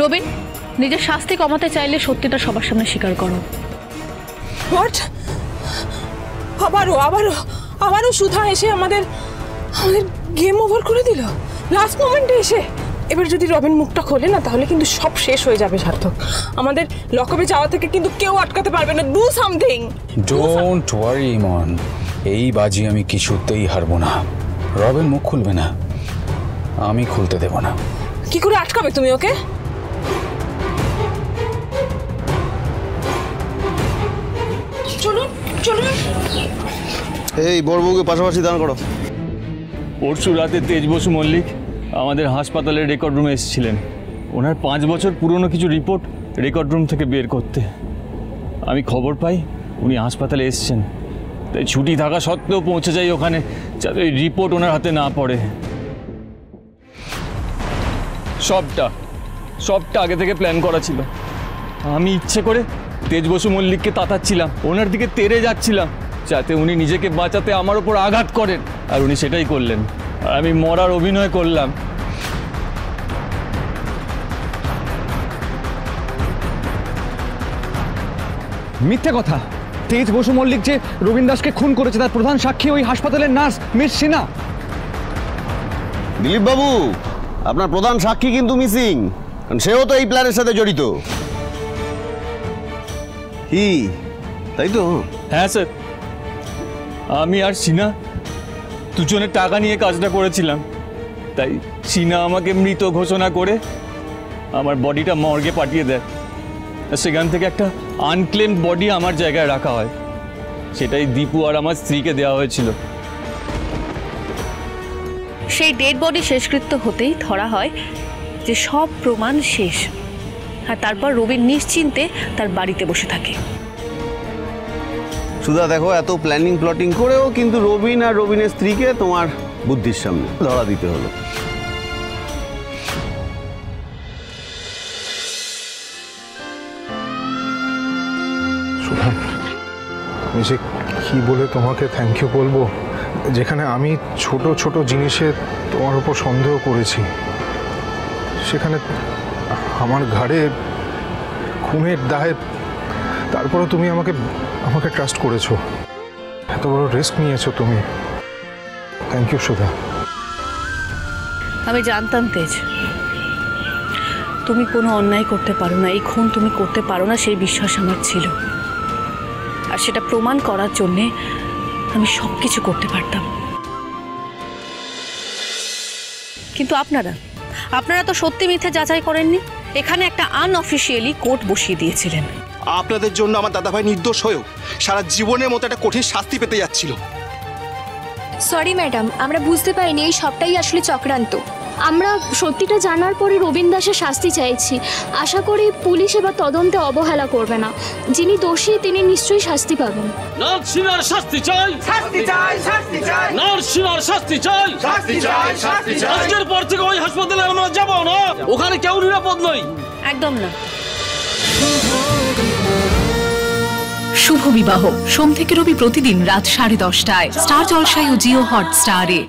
রবিন, নিজের শাস্তি কমাতে চাইলে সত্যিটা সবার সামনে স্বীকার করো। হোয়াট? আবারও সুধা এসে আমাদের গেম ওভার করে দিল লাস্ট মোমেন্টে এসে। এবার যদি রবিন মুখটা খোলে না তাহলে কিন্তু সব শেষ হয়ে যাবে সার্থক। আমাদের লকআপে যাওয়া থেকে কিন্তু কেউ আটকাতে পারবে না। Do something. ডোন্ট ওয়ারি ইমন, এই বাজি আমি কিছুতেই হারবো না। রবিন মুখ খুলবে না, আমি খুলতে দেব না। কি করে আটকাবে তুমি ওকে? চলুন চলুন। এই বড়বউকে পাশাপাশি দাঁড় করো। পরশু রাতে তেজ বসু মল্লিক আমাদের হাসপাতালের রেকর্ড রুমে এসেছিলেন ওনার 5 বছর পুরনো কিছু রিপোর্ট রেকর্ড রুম থেকে বের করতে। আমি খবর পাই উনি হাসপাতালে এসেছেন, তাই ছুটি থাকা সত্ত্বেও পৌঁছে যাই ওখানে যাতে ওই রিপোর্ট ওনার হাতে না পড়ে। সবটা আগে থেকে প্ল্যান করা ছিল। আমি ইচ্ছে করে তেজ বসু মল্লিককে তাতাচ্ছিলাম, ওনার দিকে তেড়ে যাচ্ছিলাম যাতে উনি নিজেকে বাঁচাতে আমার ওপর আঘাত করেন, আর উনি সেটাই করলেন। আর আমি মরার অভিনয় করলাম। মিথ্যে কথা। তেজ বসু মল্লিক যে রবীন দাসকে খুন করেছে তার প্রধান সাক্ষী ওই হাসপাতালের নার্স মিস সিনহা। দিলীপ বাবু, আপনার প্রধান সাক্ষী কিন্তু মিসিং, সেও তো এই প্ল্যানের সাথে জড়িত। কি তাই তো? হ্যাঁ স্যার, আমি আর সিনহা দুজনের টাকা নিয়ে কাজটা করেছিলাম, তাই সিনহা আমাকে মৃত ঘোষণা করে আমার বডিটা মর্গে পাঠিয়ে দেয়। সেখান থেকে একটা আনক্লেমড বডি আমার জায়গায় রাখা হয়, সেটাই দীপু আর আমার স্ত্রীকে দেওয়া হয়েছিল। সেই ডেড বডি শেষকৃত্য হতেই ধরা হয় যে সব প্রমাণ শেষ, আর তারপর রবিন নিশ্চিন্তে তার বাড়িতে বসে থাকে। সুধা দেখো, এত প্ল্যানিং প্লটিং করেও কিন্তু রবিন আর রবিনের স্ত্রীকে তোমার বুদ্ধির সামনে ধরা দিতে হলো। সুধা, আমি যে কি বলে তোমাকে থ্যাংক ইউ বলবো, যেখানে আমি ছোট ছোট জিনিসে তোমার উপর সন্দেহ করেছি, সেখানে আমার ঘাড়ে খুনের দায়ে তারপরে তুমি আমাকে ট্রাস্ট করেছো, এত বড় রিস্ক নিয়েছো তুমি। থ্যাংক ইউ সুধা। আমি জানতাম তেজ তুমি কোনো অন্যায় করতে পারো না, এই খুন তুমি করতে পারো না, সেই বিশ্বাস আমার ছিল। আর সেটা প্রমাণ করার জন্যে আমি সব কিছু করতে পারতাম। কিন্তু আপনারা তো সত্যি মিথ্যে যাচাই করেননি। এখানে একটা আনঅফিসিয়ালি কোর্ট বসিয়ে দিয়েছিলেন। আপনাদের জন্য আমার দাদাভাই নির্দোষ হয়েও সারা জীবনের মতো একটা কঠিন শাস্তি পেতে যাচ্ছিল। সরি ম্যাডাম, আমরা বুঝতে পারিনি এই সবটাই আসলে চক্রান্ত। আমরা সত্যিটা জানার পরে রবীন দাসের শাস্তি চাইছি। আশা করি পুলিশ এবার তদন্তে অবহেলা করবে না। যিনি দোষী তিনি নিশ্চয়ই শাস্তি পাবেন। নরসিংহার শাস্তি চাই, শাস্তি চাই, শাস্তি চাই, নরসিংহার শাস্তি চাই, শাস্তি চাই, শাস্তি চাই। আজকের পর থেকে ওই হাসপাতালে আমরা যাব না, ওখানে কেউ নিরাপদ নয়। একদম না। শুভ বিবাহ সোম থেকে রবি প্রতিদিন রাত 10:30টায় স্টার জলসায় ও জিও হটস্টারে।